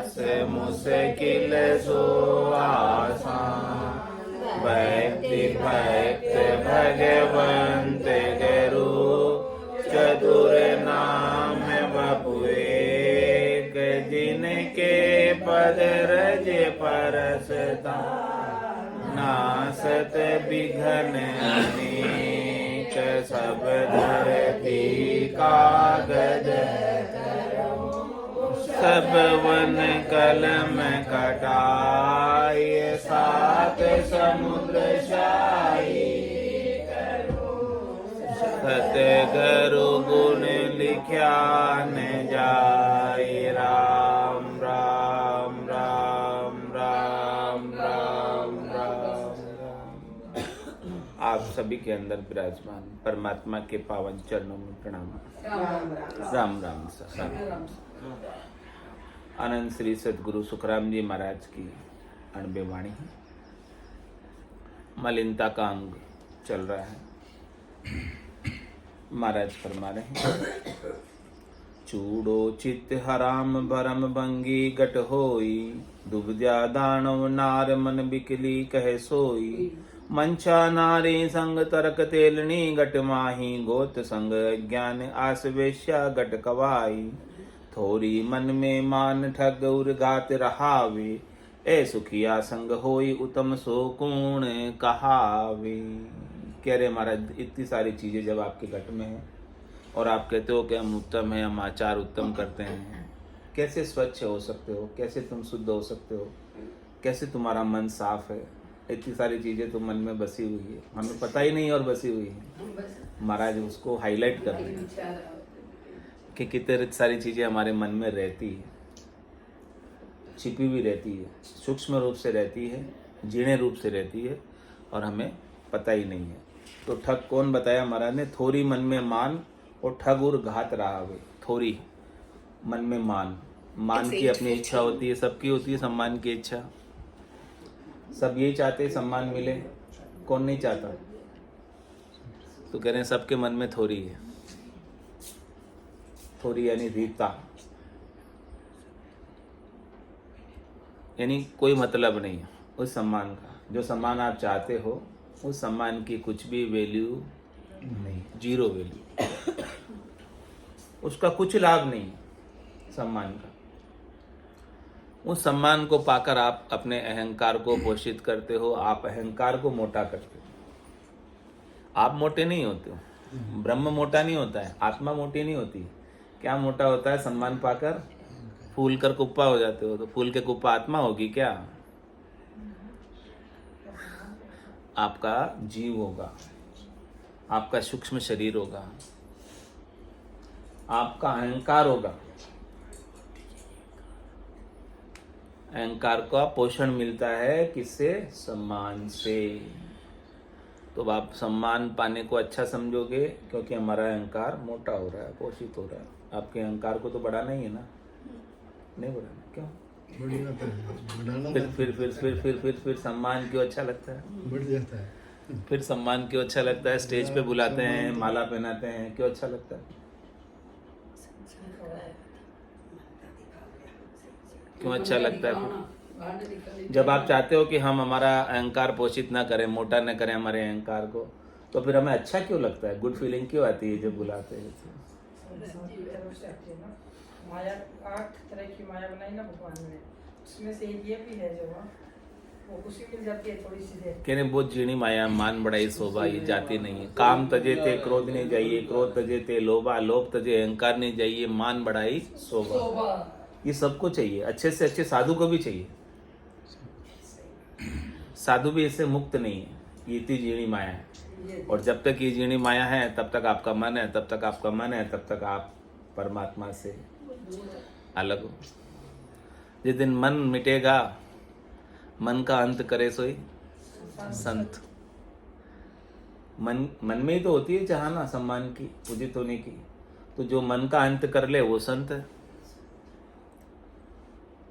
दास मुश्किल सो आसान। भक्ति भक्त भगवंत गुरु चतुर नाम बपु एक। जिनके पद रज परसता नासत विघ्न अनेक। सब धरती कागज सब वन कलम कटाई। सात समुद्र शाही सतगुरु गुण लिख्या न जाय। राम राम राम राम राम राम राम। आप सभी के अंदर विराजमान परमात्मा के पावन चरणों में प्रणाम। राम राम राम। आनंद श्री सदगुरु सुखराम जी महाराज की अणबे वाणी है। मलिनता का अंग चल रहा है। महाराज फरमा रहे हैं, चूड़ो चित्त हराम भरम भंगी गट होई। दुबजा दानव नार मन बिकली कह सोई। मंचा नारी संग तरक तेलनी गट माही। गोत संग अज्ञान आस वेश्या गट कवाई। थोरी मन में मान ठग उर घात रहावे। ए सुखिया संग होई उत्तम सो कूण कहावे। कह रहे महाराज, इतनी सारी चीजें जब आपके घट में है और आप कहते हो कि हम उत्तम हैं, हम आचार उत्तम करते हैं, कैसे स्वच्छ हो सकते हो? कैसे तुम शुद्ध हो सकते हो? कैसे तुम्हारा मन साफ है? इतनी सारी चीजें तो मन में बसी हुई है, हमें पता ही नहीं और बसी हुई है। महाराज उसको हाईलाइट कर रहे हैं कि कितनी सारी चीजें हमारे मन में रहती है, छिपी हुई रहती है, सूक्ष्म रूप से रहती है, जीणे रूप से रहती है और हमें पता ही नहीं है। तो ठग कौन बताया महाराज ने? थोरी मन में मान और ठग और घात रहावे। थोरी मन में मान की अपनी इच्छा होती है, सबकी होती है सम्मान की इच्छा। सब यही चाहते सम्मान मिले, कौन नहीं चाहता? तो कह रहे हैं सबके मन में थोरी है। थोरी यानी रीता, यानी कोई मतलब नहीं है उस सम्मान का। जो सम्मान आप चाहते हो उस सम्मान की कुछ भी वैल्यू नहीं, जीरो वैल्यू। उसका कुछ लाभ नहीं सम्मान का। उस सम्मान को पाकर आप अपने अहंकार को पोषित करते हो, आप अहंकार को मोटा करते हो। आप मोटे नहीं होते हो, ब्रह्म मोटा नहीं होता है, आत्मा मोटी नहीं होती। क्या मोटा होता है? सम्मान पाकर फूल कर कुप्पा हो जाते हो। तो फूल के कुप्पा आत्मा होगी क्या? आपका जीव होगा, आपका सूक्ष्म शरीर होगा, आपका अहंकार होगा। अहंकार का पोषण मिलता है किससे? सम्मान से। तो आप सम्मान पाने को अच्छा समझोगे क्योंकि हमारा अहंकार मोटा हो रहा है, पोषित हो रहा है। आपके अहंकार को तो बढ़ाना ही है ना? नहीं बढ़ाना, क्यों? फिर सम्मान क्यों अच्छा लगता है? बढ़ जाता है। फिर सम्मान क्यों अच्छा लगता है? स्टेज पे बुलाते हैं, माला पहनाते हैं, क्यों अच्छा लगता है? क्यों अच्छा लगता है? फिर जब आप चाहते हो कि हम हमारा अहंकार पोषित ना करें, मोटा ना करें हमारे अहंकार को, तो फिर हमें अच्छा क्यों लगता है? गुड फीलिंग क्यों आती है जब बुलाते हैं? माया 8 तरह की माया बनाई ना भगवान ने, उसमें से ये भी है जो वो खुशी मिल जाती है थोड़ी सी देर। कहने बहुत जीणी माया मान बढ़ाई शोभा, ये जाती नहीं है। काम तजे ते क्रोध नहीं जाइए, क्रोध तजे ते लोभा, लोभ तजे अहंकार नहीं जाइए, मान बढ़ाई शोभा। ये सबको चाहिए, अच्छे से अच्छे साधु को भी चाहिए। साधु भी इससे मुक्त नहीं है, ये इतनी जीणी माया है। और जब तक ये जीणी माया है तब तक आपका मन है, तब तक आपका मन है, तब तक आप परमात्मा से अलग हो। जिस दिन मन मिटेगा, मन का अंत करे सोई संत। मन में ही तो होती है चाहना सम्मान की, पूजित होने की। तो जो मन का अंत कर ले वो संत है।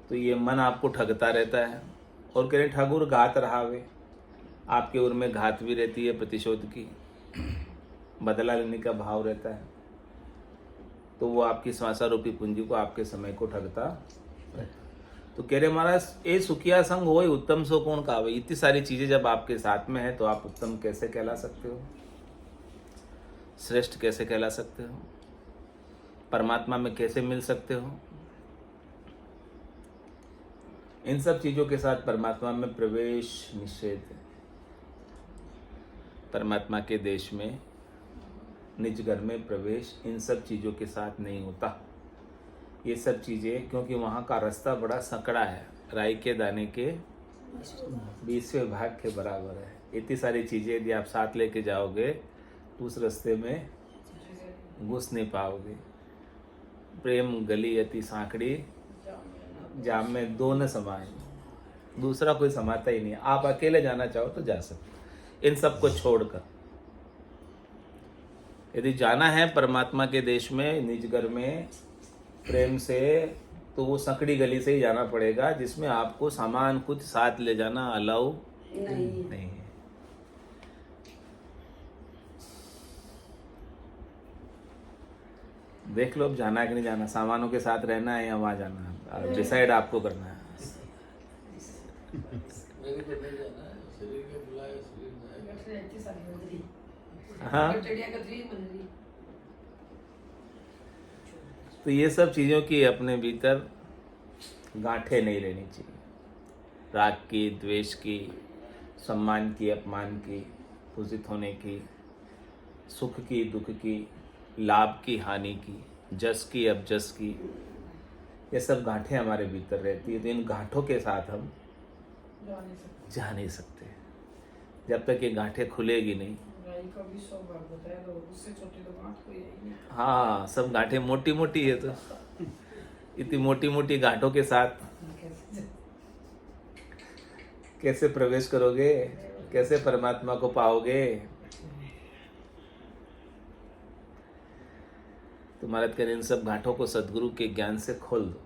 तो ये मन आपको ठगता रहता है। और कह रहे ठगुर घात रहावे, आपके उर में घात भी रहती है, प्रतिशोध की, बदला लेने का भाव रहता है। तो वो आपकी श्वासा रूपी पूंजी को, आपके समय को ठगता रहता है। तो कह रहे महाराज ये सुखिया संग हो उत्तम सो कौन कहावे। इतनी सारी चीजें जब आपके साथ में है तो आप उत्तम कैसे कहला सकते हो, श्रेष्ठ कैसे कहला सकते हो, परमात्मा में कैसे मिल सकते हो। इन सब चीजों के साथ परमात्मा में प्रवेश निषेध है। परमात्मा के देश में, निज घर में प्रवेश इन सब चीजों के साथ नहीं होता। ये सब चीजें, क्योंकि वहाँ का रास्ता बड़ा संकड़ा है, राई के दाने के 20वें भाग के बराबर है। इतनी सारी चीजें यदि आप साथ लेके जाओगे तो उस रास्ते में घुस नहीं पाओगे। प्रेम गली अति सांकड़ी, जाम में दो न समाए, दूसरा कोई समाता ही नहीं। आप अकेले जाना चाहो तो जा सकते, इन सब को छोड़कर। यदि जाना है परमात्मा के देश में, निज घर में प्रेम से, तो वो संकड़ी गली से ही जाना पड़ेगा, जिसमें आपको सामान कुछ साथ ले जाना अलाउ नहीं है। देख लो अब जाना है कि नहीं जाना, सामानों के साथ रहना है या वहां जाना है, डिसाइड आपको करना है। हाँ, तो ये सब चीजों की अपने भीतर गांठें नहीं रहनी चाहिए। राग की, द्वेष की, सम्मान की, अपमान की, पूजित होने की, सुख की, दुख की, लाभ की, हानि की, जस की, अपजस की, ये सब गांठें हमारे भीतर रहती है। तो इन गांठों के साथ हम जा नहीं सकते जब तक ये गांठें खुलेगी नहीं। हाँ, सब गांठें मोटी मोटी है, तो इतनी मोटी मोटी गांठों के साथ कैसे प्रवेश करोगे, कैसे परमात्मा को पाओगे। तो महाराज कह रहे इन सब गांठों को सदगुरु के ज्ञान से खोल दो।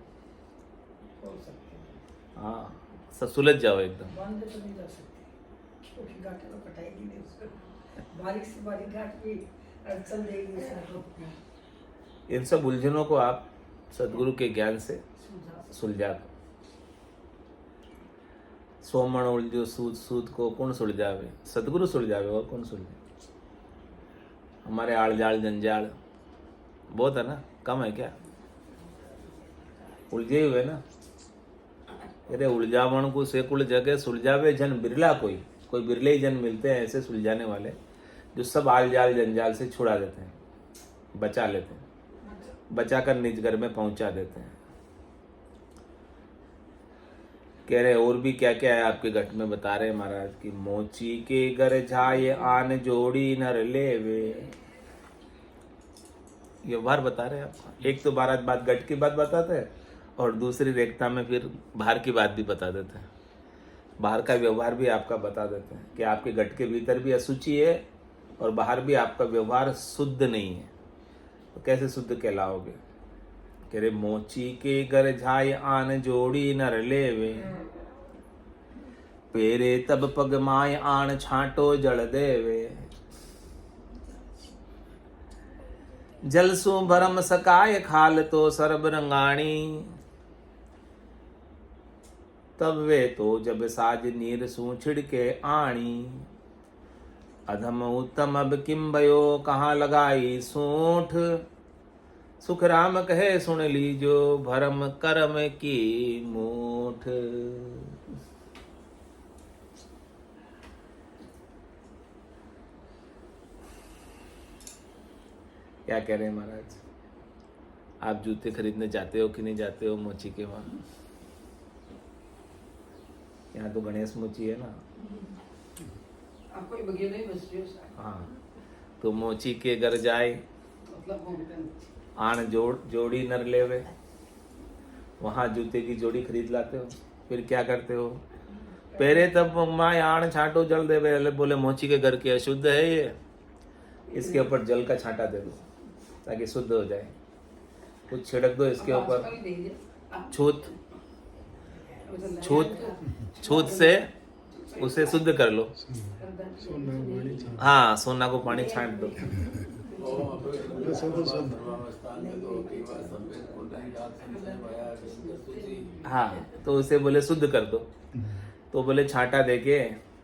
हाँ, सब सुलझ जाओ एकदम। बारीक से बारीक गांठ भी अड़चन देगी। इन सब उलझनों को आप सदगुरु के ज्ञान से सुलझा दो। सोमण उलझो सूद, सूद को कौन सुलझावे, सदगुरु सुलझावे, और कौन सुलझे। हमारे आड़ जाड़ जंजाल बहुत है ना, कम है क्या, उलझे हुए ना। अरे उलझावण को सेकुल जगह सुलझावे जन बिरला, कोई बिरले ही जन मिलते हैं ऐसे सुलझाने वाले, जो सब आल जाल जंजाल से छुड़ा देते हैं, बचा लेते हैं, बचा कर निज घर में पहुंचा देते हैं। कह रहे और भी क्या क्या है आपके घट में, बता रहे महाराज की मोची के घर जाए आन जोड़ी नर लेवे। व्यवहार बता रहे हैं आपको। एक तो बात घट की बात बताते हैं, और दूसरी रेखता में फिर बाहर की बात भी बता देते हैं। बाहर का व्यवहार भी आपका बता देते हैं कि आपके घट के भीतर भी अशुचि है और बाहर भी आपका व्यवहार शुद्ध नहीं है, तो कैसे शुद्ध कहलाओगे। कह रहे मोची के घर झाय आन जोड़ी नर लेवे, पेरे तब पग माय आन छाटो जल देवे। जल सु भरम सकाय खाल तो सरब रंगाणी, तब वे तो जब साज नीर सु छिड़के आणी। अधम उत्तम अब किम भयो कहाँ लगाई सूंठ, सुख राम कहे सुन लीजो भरम करम की मूठ। क्या कह रहे हैं महाराज, आप जूते खरीदने जाते हो कि नहीं जाते हो मोची के वहां। यहाँ तो गणेश मोची है ना, आपको बगिया नहीं बस जो। हाँ, तो मोची के घर जाए आन जोड़ी नर लेवे, वहां जूते की जोड़ी खरीद लाते हो। फिर क्या करते हो, पहले तब माँ आन छाटो जल देवे। बोले मोची के घर की अशुद्ध है ये, इसके ऊपर जल का छांटा दे दो ताकि शुद्ध हो जाए। कुछ छिड़क दो इसके ऊपर, छूत से उसे शुद्ध कर लो। हाँ, सोना को पानी छांट दो। हाँ, तो उसे बोले शुद्ध कर दो, तो बोले छांटा देके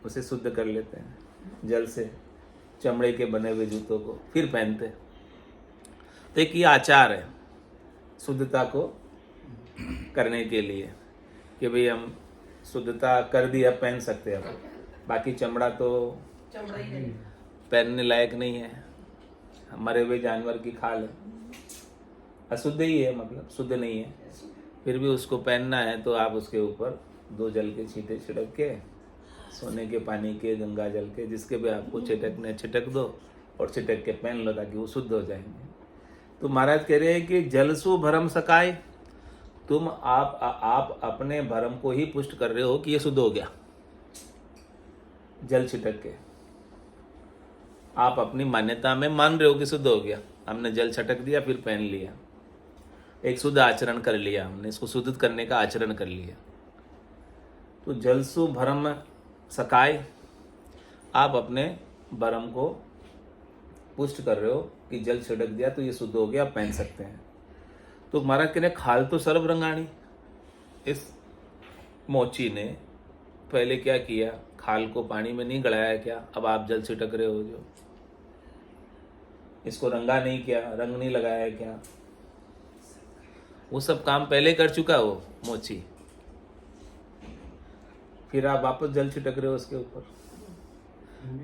उसे शुद्ध कर लेते हैं जल से, चमड़े के बने हुए जूतों को फिर पहनते। तो एक ये आचार है शुद्धता को करने के लिए कि भाई हम शुद्धता कर दी, अब पहन सकते हैं। अब बाकी चमड़ा तो चमड़ा ही नहीं। पहनने लायक नहीं है, मरे हुए जानवर की खाल है, अशुद्ध ही है, मतलब शुद्ध नहीं है। फिर भी उसको पहनना है तो आप उसके ऊपर 2 जल के छींटे छिड़क के, सोने के, पानी के, गंगा जल के, जिसके भी आपको छिटकने छिटक दो और छिटक के पहन लो ताकि वो शुद्ध हो जाएंगे। तो महाराज कह रहे हैं कि जलसु भरम सकाय, तुम आप अपने भरम को ही पुष्ट कर रहे हो कि ये शुद्ध हो गया। जल छिटक के आप अपनी मान्यता में मान रहे हो कि शुद्ध हो गया, हमने जल छटक दिया फिर पहन लिया, एक शुद्ध आचरण कर लिया, हमने इसको शुद्ध करने का आचरण कर लिया। तो जलसु भरम सकाय, आप अपने भरम को पुष्ट कर रहे हो कि जल छिड़क दिया तो ये शुद्ध हो गया, आप पहन सकते हैं। तो महाराज कह रहे खाल तो सर्व रंगाणी, इस मोची ने पहले क्या किया, खाल को पानी में नहीं गड़ाया क्या, अब आप जल छिटक रहे हो, जो इसको रंगा नहीं किया, रंग नहीं लगाया क्या, वो सब काम पहले कर चुका वो मोची, फिर आप वापस जल छिटक रहे हो उसके ऊपर।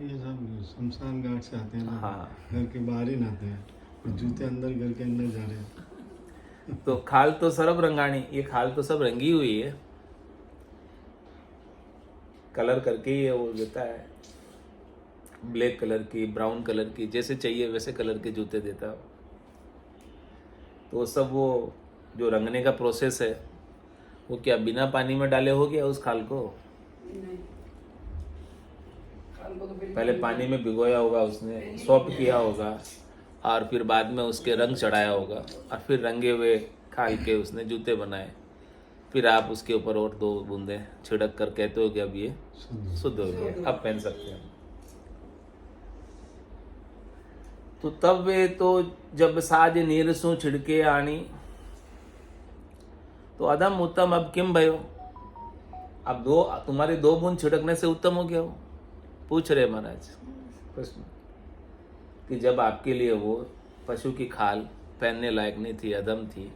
ये सब शमशान घाट से आते हैं ना, हाँ। घर के बाहर ही नहाते हैं और जूते अंदर घर के अंदर जा रहे हैं। तो खाल तो सर्व रंगाणी, ये खाल तो सब रंगी हुई है, कलर करके ही वो देता है, ब्लैक कलर की, ब्राउन कलर की, जैसे चाहिए वैसे कलर के जूते देता है। तो सब वो जो रंगने का प्रोसेस है वो क्या बिना पानी में डाले हो गया उस खाल को? नहीं। खाल को तो बिल्कुल पहले पानी में भिगोया होगा उसने, सॉफ्ट किया होगा, और फिर बाद में उसके रंग चढ़ाया होगा, और फिर रंगे हुए खाल के उसने जूते बनाए, फिर आप उसके ऊपर और 2 बूंदे छिड़क कर कहते हो कि अब ये शुद्ध हो गया, अब पहन सकते हैं। तो तब वे तो जब साज नीरसों छिड़के आनी, तो अधम उत्तम अब किम भयो, अब तुम्हारे 2 बूंद छिड़कने से उत्तम हो गया वो? पूछ रहे महाराज प्रश्न कि जब आपके लिए वो पशु की खाल पहनने लायक नहीं थी, अधम थी,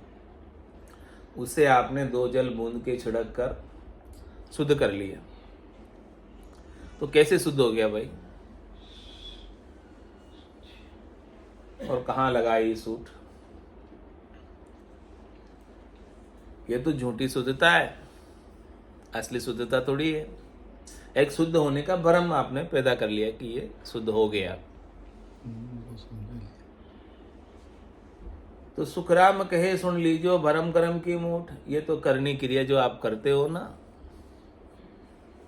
उसे आपने 2 जल बूंद के छिड़क कर शुद्ध कर लिया, तो कैसे शुद्ध हो गया भाई? और कहाँ लगा ये सूट? ये तो झूठी शुद्धता है, असली शुद्धता थोड़ी है। एक शुद्ध होने का भ्रम आपने पैदा कर लिया कि ये शुद्ध हो गया। तो सुखराम कहे सुन लीजियो भरम करम की मूठ, ये तो करनी क्रिया जो आप करते हो ना,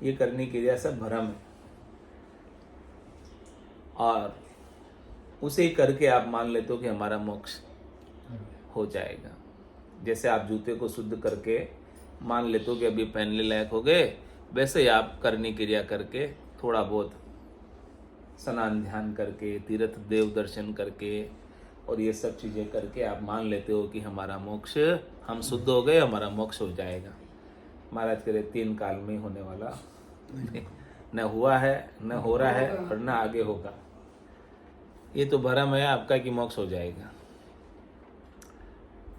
ये करनी क्रिया सब भ्रम है, और उसे करके आप मान लेते हो कि हमारा मोक्ष हो जाएगा। जैसे आप जूते को शुद्ध करके मान लेते हो कि अभी पहनने लायक हो गए, वैसे ही आप करनी क्रिया करके थोड़ा बहुत स्नान ध्यान करके, तीर्थ देव दर्शन करके और ये सब चीज़ें करके आप मान लेते हो कि हमारा मोक्ष, हम शुद्ध हो गए, हमारा मोक्ष हो जाएगा। महाराज कह रहे 3 काल में होने वाला न हुआ है, न हो रहा है, और न आगे होगा। ये तो भरम है आपका कि मोक्ष हो जाएगा।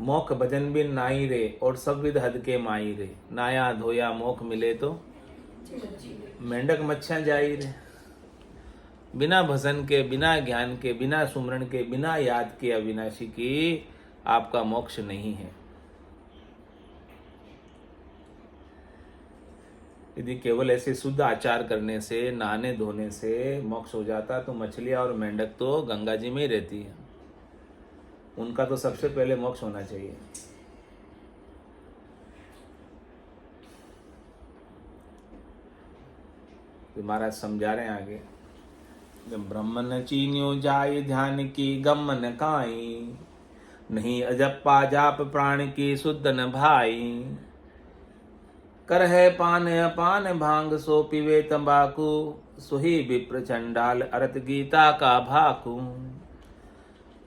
मोख भजन बिन नाई रे, और सब विध हद के माई रे, नाया धोया मोख मिले तो मेंढक मच्छा जाई रे। बिना भजन के, बिना ज्ञान के, बिना सुमरण के, बिना याद के अविनाशी की आपका मोक्ष नहीं है। यदि केवल ऐसे शुद्ध आचार करने से, नहाने धोने से मोक्ष हो जाता तो मछलियां और मेंढक तो गंगा जी में ही रहती है, उनका तो सबसे पहले मोक्ष होना चाहिए। तो महाराज समझा रहे हैं आगे, जब ब्रह्मन चीन्यो जाय ध्यान की गमन काई, नहीं अजप्पा जाप प्राण की शुद्ध न भाई। कर है पान अपान भांग सो पीवे तंबाकू, सुही विप्र चंडाल अरत गीता का भाकू।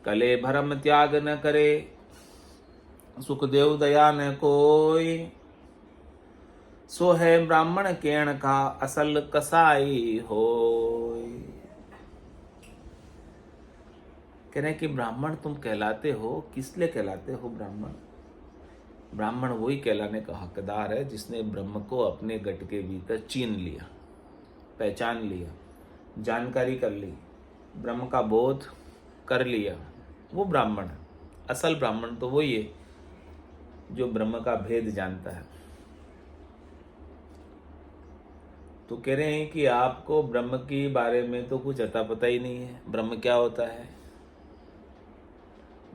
कले भरम त्याग न करे, सुखदेव दया न कोई, सो है ब्राह्मण केण का असल कसाई होय। कह रहे कि ब्राह्मण तुम कहलाते हो, किस लिए कहलाते हो ब्राह्मण? ब्राह्मण वही कहलाने का हकदार है जिसने ब्रह्म को अपने गट के भीतर चीन लिया, पहचान लिया, जानकारी कर ली, ब्रह्म का बोध कर लिया, वो ब्राह्मण है। असल ब्राह्मण तो वही है जो ब्रह्म का भेद जानता है। तो कह रहे हैं कि आपको ब्रह्म के बारे में तो कुछ अता पता ही नहीं है। ब्रह्म क्या होता है,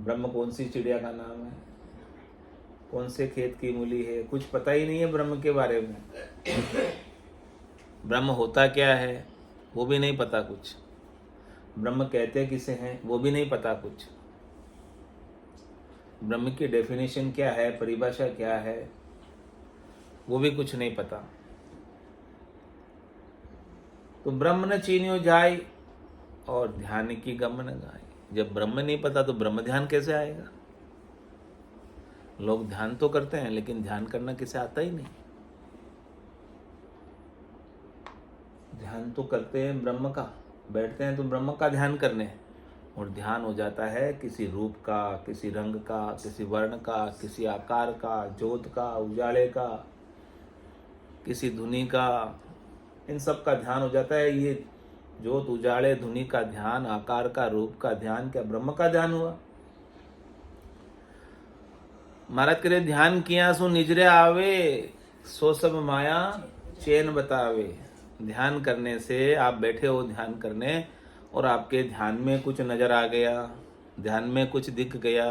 ब्रह्म कौन सी चिड़िया का नाम है, कौन से खेत की मूली है, कुछ पता ही नहीं है ब्रह्म के बारे में। ब्रह्म होता क्या है वो भी नहीं पता कुछ, ब्रह्म कहते किसे हैं वो भी नहीं पता कुछ, ब्रह्म की डेफिनेशन क्या है, परिभाषा क्या है, वो भी कुछ नहीं पता। तो ब्रह्म न चीन्यो जाय और ध्यान की गम न गाय। जब ब्रह्म नहीं पता तो ब्रह्म ध्यान कैसे आएगा? लोग ध्यान तो करते हैं लेकिन ध्यान करना किसे आता ही नहीं। ध्यान तो करते हैं ब्रह्म का, बैठते हैं तो ब्रह्म का ध्यान करने, और ध्यान हो जाता है किसी रूप का, किसी रंग का, किसी वर्ण का, किसी आकार का, ज्योत का, उजाले का, किसी धुनी का, इन सब का ध्यान हो जाता है। ये ज्योत, उजाले, धुनी का ध्यान, आकार का, रूप का ध्यान क्या ब्रह्म का ध्यान हुआ? महाराज करे ध्यान किया सो निजरे आवे, सो सब माया चैन बतावे। ध्यान करने से आप बैठे हो ध्यान करने और आपके ध्यान में कुछ नजर आ गया, ध्यान में कुछ दिख गया,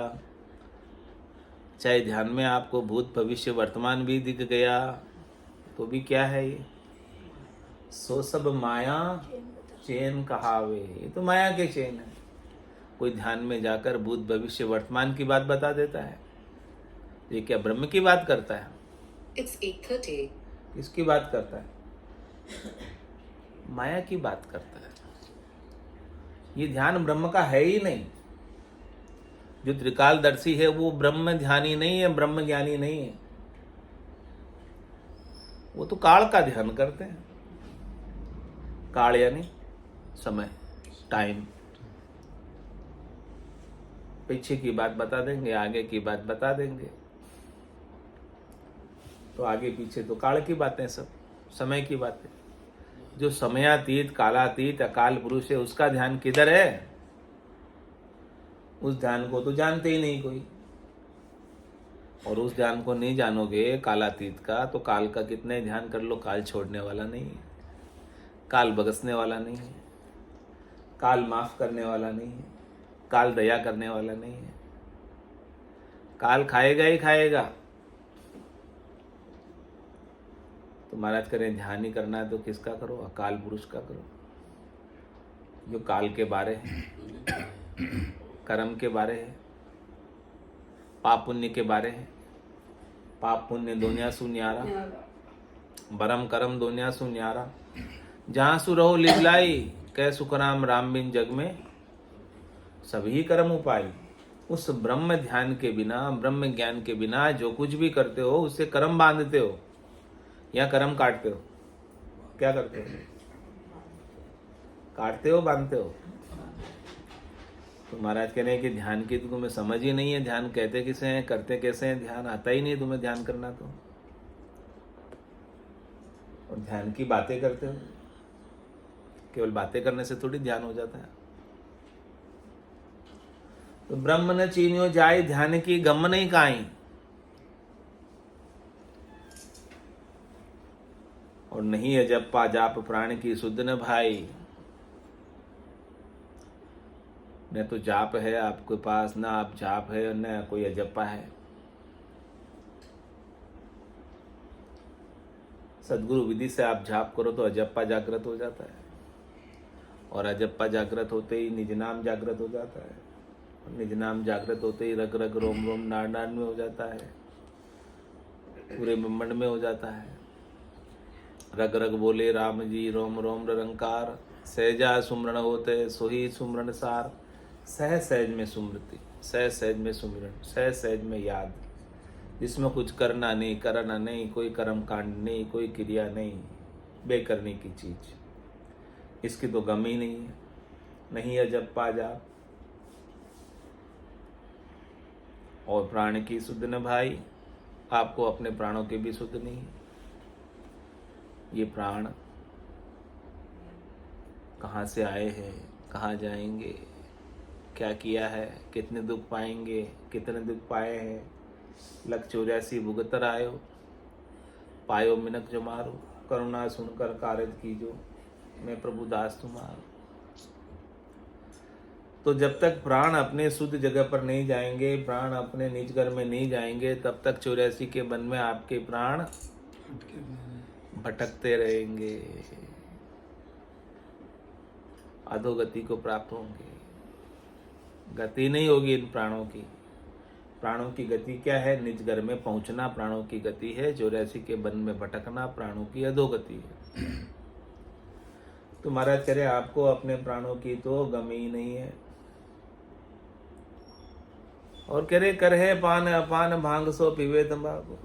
चाहे ध्यान में आपको भूत भविष्य वर्तमान भी दिख गया, तो भी क्या है ये? सो सब माया चैन कहावे। ये तो माया के चैन है। कोई ध्यान में जाकर भूत भविष्य वर्तमान की बात बता देता है, ये क्या ब्रह्म की बात करता है? It's 8:30. किसकी बात करता है? माया की बात करता है। ये ध्यान ब्रह्म का है ही नहीं। जो त्रिकालदर्शी है वो ब्रह्म ध्यानी नहीं है, ब्रह्म ज्ञानी नहीं है। वो तो काल का ध्यान करते हैं। काल यानी समय, टाइम। पीछे की बात बता देंगे, आगे की बात बता देंगे। तो आगे पीछे तो काल की बातें, सब समय की बातें। जो समयातीत, कालातीत, अकाल पुरुष है उसका ध्यान किधर है? उस ध्यान को तो जानते ही नहीं कोई। और उस ध्यान को नहीं जानोगे कालातीत का, तो काल का कितने ध्यान कर लो, काल छोड़ने वाला नहीं है, काल बगसने वाला नहीं है, काल माफ करने वाला नहीं है, काल दया करने वाला नहीं है। काल खाएगा ही खाएगा। तो महाराज करें ध्यान ही करना है तो किसका करो? अकाल पुरुष का करो, जो काल के बारे है, कर्म के बारे है, पाप पुण्य के बारे है। पाप पुण्य दोनिया सु न्यारा, बरम करम दोनिया सु न्यारा। जहाँ सु रहो लिजलाई, कह सुखराम राम बिन जग में सभी कर्म उपाय। उस ब्रह्म ध्यान के बिना, ब्रह्म ज्ञान के बिना जो कुछ भी करते हो उससे कर्म बांधते हो या कर्म काटते हो? क्या करते हो? काटते हो, बांधते हो? तो महाराज कह रहे हैं कि ध्यान की तो तुम्हें समझ ही नहीं है। ध्यान कहते किसे हैं, करते कैसे हैं? ध्यान आता ही नहीं तुम्हें ध्यान करना तो। और ध्यान की बातें करते हो। केवल बातें करने से थोड़ी ध्यान हो जाता है। तो ब्रह्म न चीन्यो जाय, ध्यान की गम नहीं काई। और नहीं अजप्पा जाप प्राण की शुद्ध न भाई। न तो जाप है आपके पास, ना आप जाप है, और न कोई अजप्पा है। सदगुरु विधि से आप जाप करो तो अजप्पा जागृत हो जाता है, और अजप्पा जागृत होते ही निज नाम जागृत हो जाता है, और निज नाम जागृत होते ही रग रग रोम रोम नाड़ नाड़ में हो जाता है, पूरे ब्रह्मांड में हो जाता है। रग रग बोले राम जी, रोम रोम रंकार। सहजा सुमरण होते सोही सुमरण सार। सह सहज में सुमृति, सह सहज में सुमिरन, सह सहज में याद। जिसमें कुछ करना नहीं, कोई कर्म कांड नहीं, कोई क्रिया नहीं, बेकरने की चीज, इसकी तो गम ही नहीं है। नहीं है जब पा जा और प्राण की सुध न भाई, आपको अपने प्राणों की भी सुध नहीं है। ये प्राण कहाँ से आए हैं, कहाँ जाएंगे, क्या किया है, कितने दुख पाएंगे, कितने दुख पाए हैं। लख 84 भुगतर आयो, पायो मिनक जो मारो, करुणा सुनकर कारज कीजो, मैं प्रभु दास तुम्हारो। तो जब तक प्राण अपने शुद्ध जगह पर नहीं जाएंगे, प्राण अपने निज घर में नहीं जाएंगे, तब तक 84 के वन में आपके प्राण भटकते रहेंगे, अधोगति को प्राप्त होंगे। गति नहीं होगी इन प्राणों की। प्राणों की गति क्या है? निज घर में पहुंचना प्राणों की गति है। 84 के वन में भटकना प्राणों की अधोगति है। तो महाराज कह रहे आपको अपने प्राणों की तो गम ही नहीं है। और कह रहे कर है पान अपान भांग सो पीवे तंबाकू।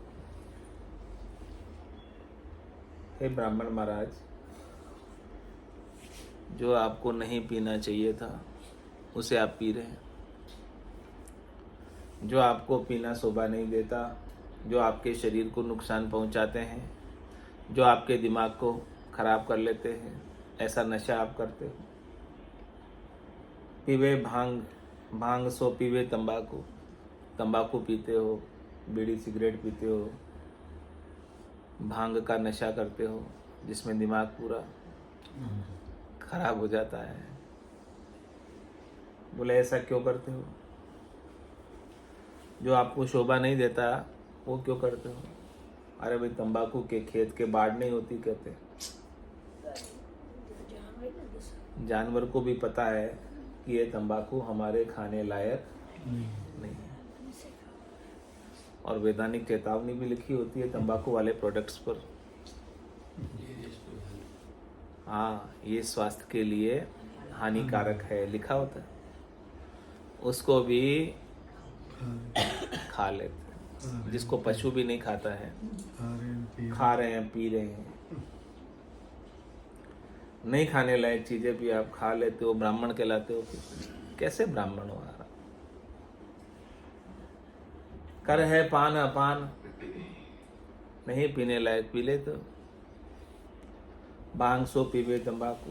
हे ब्राह्मण महाराज, जो आपको नहीं पीना चाहिए था उसे आप पी रहे हैं। जो आपको पीना शोभा नहीं देता, जो आपके शरीर को नुकसान पहुंचाते हैं, जो आपके दिमाग को खराब कर लेते हैं, ऐसा नशा आप करते हो। पीवे भांग सो पीवे तंबाकू। तंबाकू पीते हो, बीड़ी सिगरेट पीते हो, भांग का नशा करते हो, जिसमें दिमाग पूरा खराब हो जाता है। बोले ऐसा क्यों करते हो? जो आपको शोभा नहीं देता वो क्यों करते हो? अरे भाई तंबाकू के खेत के बाढ़ नहीं होती कहते। जानवर को भी पता है कि ये तंबाकू हमारे खाने लायक नहीं है। और वैधानिक चेतावनी भी लिखी होती है तंबाकू वाले प्रोडक्ट्स पर। हाँ, ये स्वास्थ्य के लिए हानिकारक है लिखा होता है, उसको भी खा लेते हैं। जिसको पशु भी नहीं खाता है, खा रहे हैं, पी रहे हैं। नहीं खाने लायक चीजें भी आप खा लेते हो, ब्राह्मण कहलाते हो। कैसे ब्राह्मण हो? कर है पान अपान, नहीं पीने लायक पी ले तो। भांग सो पीवे तंबाकू।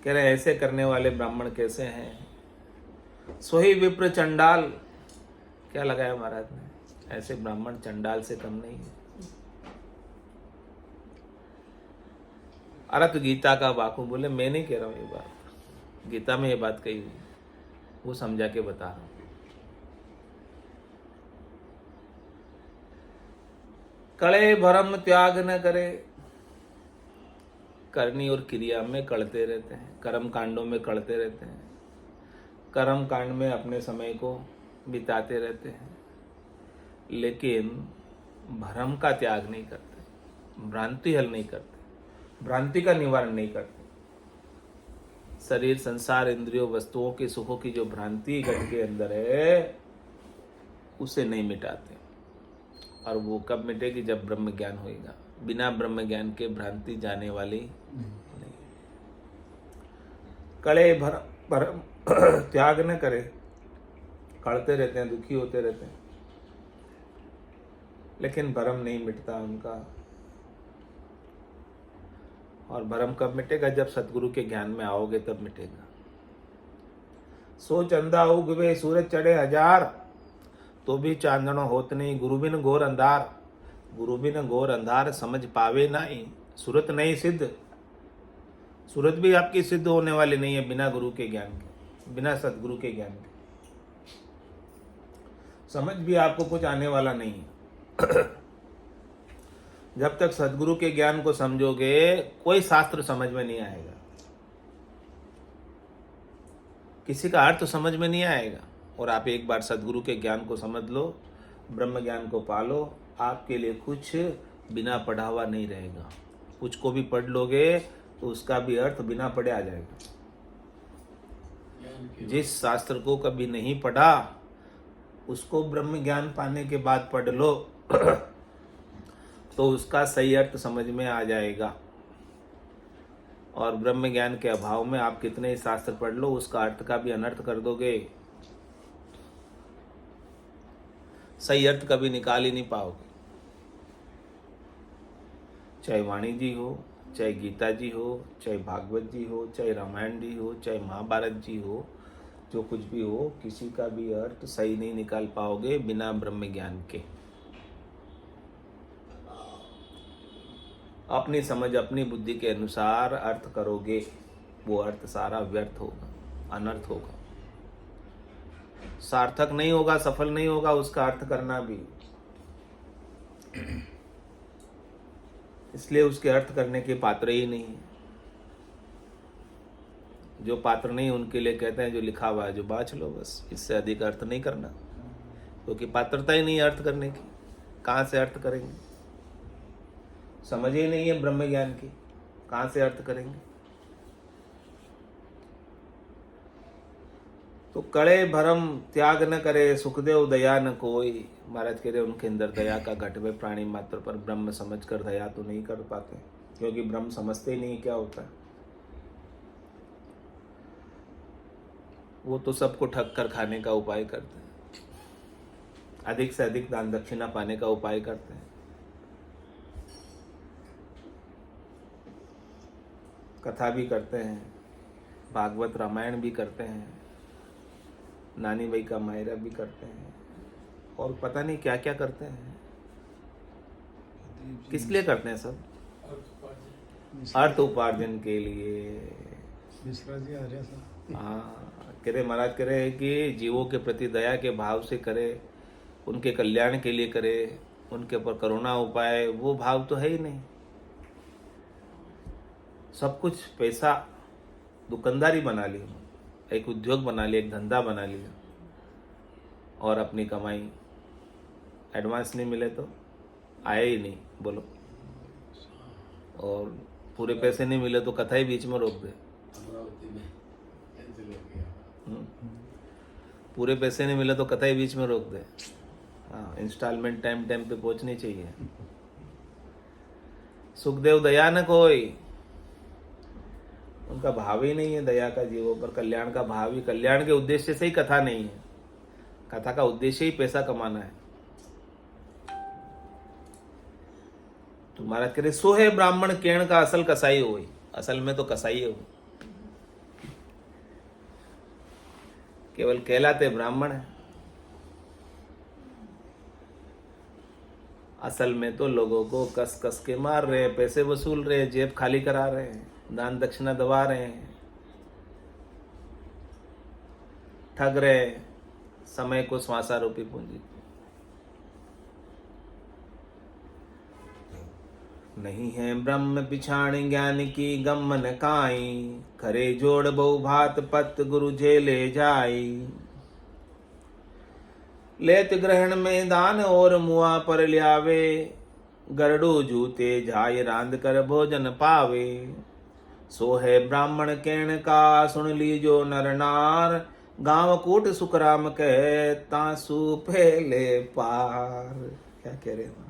कह रहे ऐसे करने वाले ब्राह्मण कैसे हैं? सोही विप्र चंडाल। क्या लगाया महाराज ने? ऐसे ब्राह्मण चंडाल से कम नहीं है। अरे तो गीता का वाकु बोले, मैं नहीं कह रहा हूं ये बात, गीता में ये बात कही हुई, वो समझा के बता रहा हूं। कले भरम त्याग न करे। करनी और क्रिया में कड़ते रहते हैं, कर्म कांडों में कड़ते रहते हैं, कर्म कांड में अपने समय को बिताते रहते हैं, लेकिन भ्रम का त्याग नहीं करते, भ्रांति हल नहीं करते, भ्रांति का निवारण नहीं करते। शरीर, संसार, इंद्रियों, वस्तुओं के सुखों की जो भ्रांति घट के अंदर है उसे नहीं मिटाते। और वो कब मिटेगी? जब ब्रह्म ज्ञान होएगा। बिना ब्रह्म ज्ञान के भ्रांति जाने वाली नहीं। कड़े भरम त्याग न करे, कड़ते रहते हैं, दुखी होते रहते हैं, लेकिन भरम नहीं मिटता उनका। और भरम कब मिटेगा? जब सतगुरु के ज्ञान में आओगे तब मिटेगा। सो चंदा उगवे सूरज चढ़े हजार, तो भी चांदनो होत नहीं, गुरु बिन घोर अंधार। गुरु बिन घोर अंधार समझ पावे नहीं, सूरत नहीं सिद्ध। सूरत भी आपकी सिद्ध होने वाली नहीं है बिना गुरु के ज्ञान के, बिना सतगुरु के ज्ञान के। समझ भी आपको कुछ आने वाला नहीं है। जब तक सतगुरु के ज्ञान को समझोगे, कोई शास्त्र समझ में नहीं आएगा, किसी का अर्थ समझ में नहीं आएगा। और आप एक बार सतगुरु के ज्ञान को समझ लो, ब्रह्म ज्ञान को पालो, आपके लिए कुछ बिना पढ़ा हुआ नहीं रहेगा। कुछ को भी पढ़ लोगे तो उसका भी अर्थ बिना पढ़े आ जाएगा। जिस शास्त्र को कभी नहीं पढ़ा उसको ब्रह्म ज्ञान पाने के बाद पढ़ लो तो उसका सही अर्थ समझ में आ जाएगा। और ब्रह्म ज्ञान के अभाव में आप कितने ही शास्त्र पढ़ लो, उसका अर्थ का भी अनर्थ कर दोगे, सही अर्थ कभी निकाल ही नहीं पाओगे। चाहे वाणी जी हो, चाहे गीता जी हो, चाहे भागवत जी हो, चाहे रामायण जी हो, चाहे महाभारत जी हो, जो कुछ भी हो, किसी का भी अर्थ सही नहीं निकाल पाओगे बिना ब्रह्म ज्ञान के। अपनी समझ अपनी बुद्धि के अनुसार अर्थ करोगे, वो अर्थ सारा व्यर्थ होगा, अनर्थ होगा, सार्थक नहीं होगा, सफल नहीं होगा उसका अर्थ करना भी। इसलिए उसके अर्थ करने के पात्र ही नहीं है। जो पात्र नहीं उनके लिए कहते हैं जो लिखा हुआ है जो बाँच लो, बस इससे अधिक अर्थ नहीं करना, क्योंकि पात्रता ही नहीं है अर्थ करने की। कहाँ से अर्थ करेंगे, समझ ही नहीं है ब्रह्म ज्ञान की, कहाँ से अर्थ करेंगे। तो कड़े भरम त्याग न करे सुखदेव दया न कोई। महाराज कह रहे उनके अंदर दया का घट में प्राणी मात्र पर ब्रह्म समझकर दया तो नहीं कर पाते, क्योंकि ब्रह्म समझते ही नहीं क्या होता है। वो तो सबको ठग कर खाने का उपाय करते हैं, अधिक से अधिक दान दक्षिणा पाने का उपाय करते हैं, कथा भी करते हैं, भागवत रामायण भी करते हैं, नानी भाई का मायरा भी करते हैं, और पता नहीं क्या क्या करते हैं। किस लिए करते हैं सब? अर्थ उपार्जन के लिए। मिश्रा जी आर्य साहब, हाँ, कह रहे महाराज कह रहे हैं कि जीवों के प्रति दया के भाव से करे, उनके कल्याण के लिए करे, उनके ऊपर करुणा उपाय, वो भाव तो है ही नहीं। सब कुछ पैसा दुकानदारी बना ली, एक उद्योग बना लिया, एक धंधा बना लिया, और अपनी कमाई एडवांस नहीं मिले तो आए ही नहीं, बोलो। और पूरे पैसे नहीं मिले तो कथा ही बीच में रोक दे। पूरे पैसे नहीं मिले तो कथा ही बीच में रोक दे। हाँ, इंस्टॉलमेंट टाइम टाइम पे पहुंचनी चाहिए। सुखदेव दया न कोई, उनका भाव ही नहीं है दया का जीवों पर, कल्याण का भाव ही, कल्याण के उद्देश्य से ही कथा नहीं है। कथा का उद्देश्य ही पैसा कमाना है। तुम्हारा करे सो है ब्राह्मण केण का असल कसाई हो, असल में तो कसाई है वो, केवल कहलाते ब्राह्मण है, असल में तो लोगों को कस कस के मार रहे हैं, पैसे वसूल रहे हैं, जेब खाली करा रहे हैं, दान दक्षिणा दबा रहे हैं, ठग रहे हैं समय को श्वासारूपी पूंजी। नहीं है ब्रह्म पिछाण ज्ञान की गम्मन काई, खरे जोड़ बहु भात पत गुरु झेले जाई। लेत ग्रहण में दान और मुआ पर ल्यावे, गरडू जूते जाय रांद कर भोजन पावे। सो है ब्राह्मण केण का सुन लीजो नर नार, गांव कूट सुखराम कहे तासु पहले पार। क्या कह रहे हैं?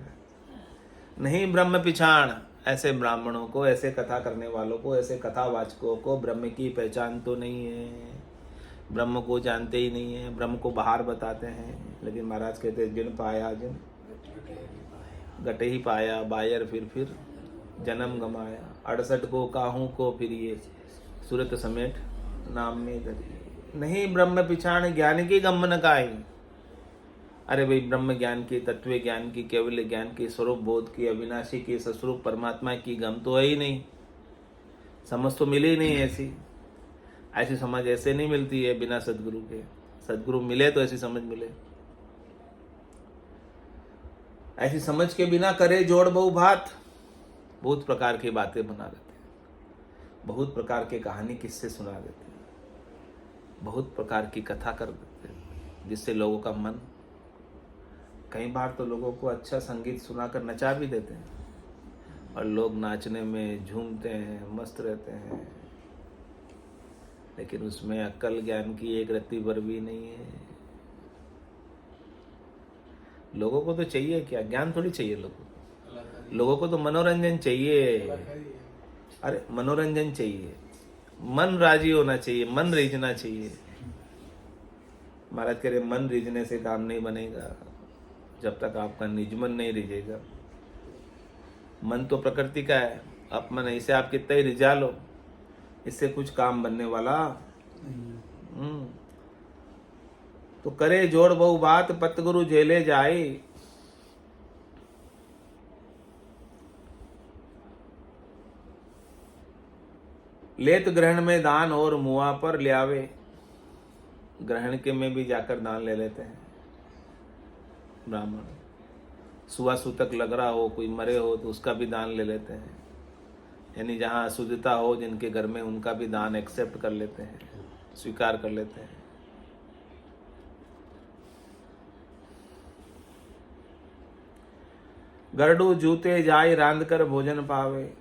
नहीं ब्रह्म पिछाण, ऐसे ब्राह्मणों को, ऐसे कथा करने वालों को, ऐसे कथावाचकों को ब्रह्म की पहचान तो नहीं है, ब्रह्म को जानते ही नहीं है, ब्रह्म को बाहर बताते हैं। लेकिन महाराज कहते हैं जिन पाया जिन गटे ही पाया, बायर फिर जन्म गमाया। 68 को काहू को फिर ये सूरत समेट नाम में धरी। नहीं ब्रह्म पिछाण ज्ञान की गम्मन काई। अरे भाई, ब्रह्म ज्ञान की, तत्व ज्ञान की, केवल ज्ञान की, स्वरूप बोध की, अविनाशी की, सस्वरूप परमात्मा की गम तो है ही नहीं, समझ तो मिली ही नहीं। ऐसी समझ ऐसे नहीं मिलती है बिना सदगुरु के। सदगुरु मिले तो ऐसी समझ मिले। ऐसी समझ के बिना करे जोड़ बहु भात, बहुत प्रकार की बातें बना देते हैं, बहुत प्रकार के कहानी किस्से सुना देते हैं, बहुत प्रकार की कथा कर देते हैं, जिससे लोगों का मन, कई बार तो लोगों को अच्छा संगीत सुनाकर नचा भी देते हैं, और लोग नाचने में झूमते हैं, मस्त रहते हैं, लेकिन उसमें अक्ल ज्ञान की एक रत्ती भर भी नहीं है। लोगों को तो चाहिए क्या, ज्ञान थोड़ी चाहिए लोगों को तो मनोरंजन चाहिए। अरे मनोरंजन चाहिए, मन राजी होना चाहिए, मन रीझना चाहिए। महाराज कह रहे मन रीझने से काम नहीं बनेगा जब तक आपका निज मन नहीं रिझेगा। मन तो प्रकृति का है, अब मन इसे आप कितना ही रिझा लो, इससे कुछ काम बनने वाला। तो करे जोड़ बहु बात, पतगुरु जेले जाए। लेत ग्रहण में दान और मुआ पर ले आवे। ग्रहण के में भी जाकर दान ले लेते हैं ब्राह्मण। सुआ सूतक लग रहा हो, कोई मरे हो तो उसका भी दान ले लेते हैं। यानी जहाँ अशुद्धता हो जिनके घर में, उनका भी दान एक्सेप्ट कर लेते हैं, स्वीकार कर लेते हैं। गरडू जूते जाय रांध कर भोजन पावे।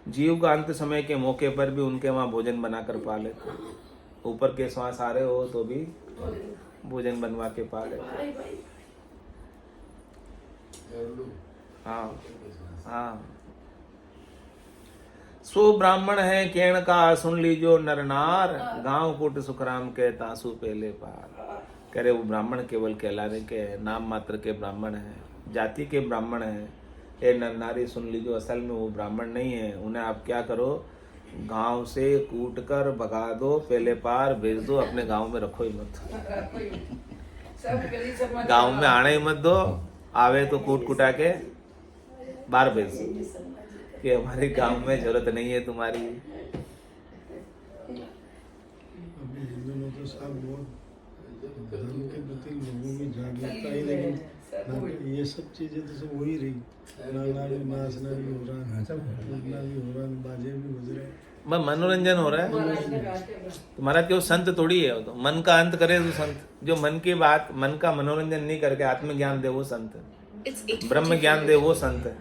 जीव का अंत समय के मौके पर भी उनके वहां भोजन बनाकर पा लेते हैं। ऊपर के श्वास आ रहे हो तो भी भोजन बनवा के पा लेते। हाँ हाँ। सो ब्राह्मण है केण का, सुन लीजो नर नार। गांव कुट सुखराम के तासु पहले पार। कह रहे वो ब्राह्मण केवल कहलाने के नाम मात्र के ब्राह्मण है, जाति के ब्राह्मण है। ए नर नारी सुन लीजो, असल में वो ब्राह्मण नहीं है। उन्हें आप क्या करो, गांव से कूट कर भगा दो, पहले पार भेज दो, अपने गांव में रखो ही मत। गांव में आने ही मत दो, आवे तो कूट कुटा के बाहर भेज दो कि हमारे गांव में जरूरत नहीं है तुम्हारी। अभी हिंदू में तो सब बहुत धर्म के प्रति लोगों में जागरूकता ही, लेकिन ये सब चीजें तो सब वही रही। नाचना भी हो रहा है, नाचना भी हो रहा है, बाजे भी बज रहे हैं, मनोरंजन हो रहा है। तुम्हारा क्यों संत थोड़ी है, वो तो मन का अंत करे तो संत। जो मन की बात, मन का मनोरंजन नहीं करके आत्मज्ञान दे वो संत, ब्रह्म ज्ञान दे वो संत है।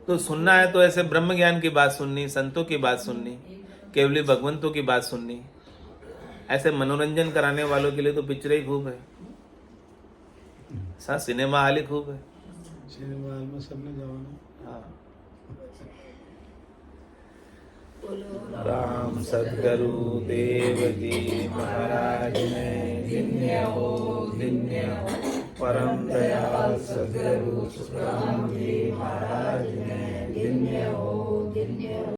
तो सुनना है तो ऐसे ब्रह्म ज्ञान की बात सुननी, संतों की बात सुननी, केवली भगवंतों की बात सुननी। ऐसे मनोरंजन कराने वालों के लिए तो पिक्चरें ही खूब है, सिनेमा हाल ही खूब है। सिनेमा हॉल में सबने जाओ ना। हाँ। राम सद्गुरु देव जी महाराज ने धन्य हो परम दयाल सद्गुरु सुखराम जी महाराज ने धन्य हो।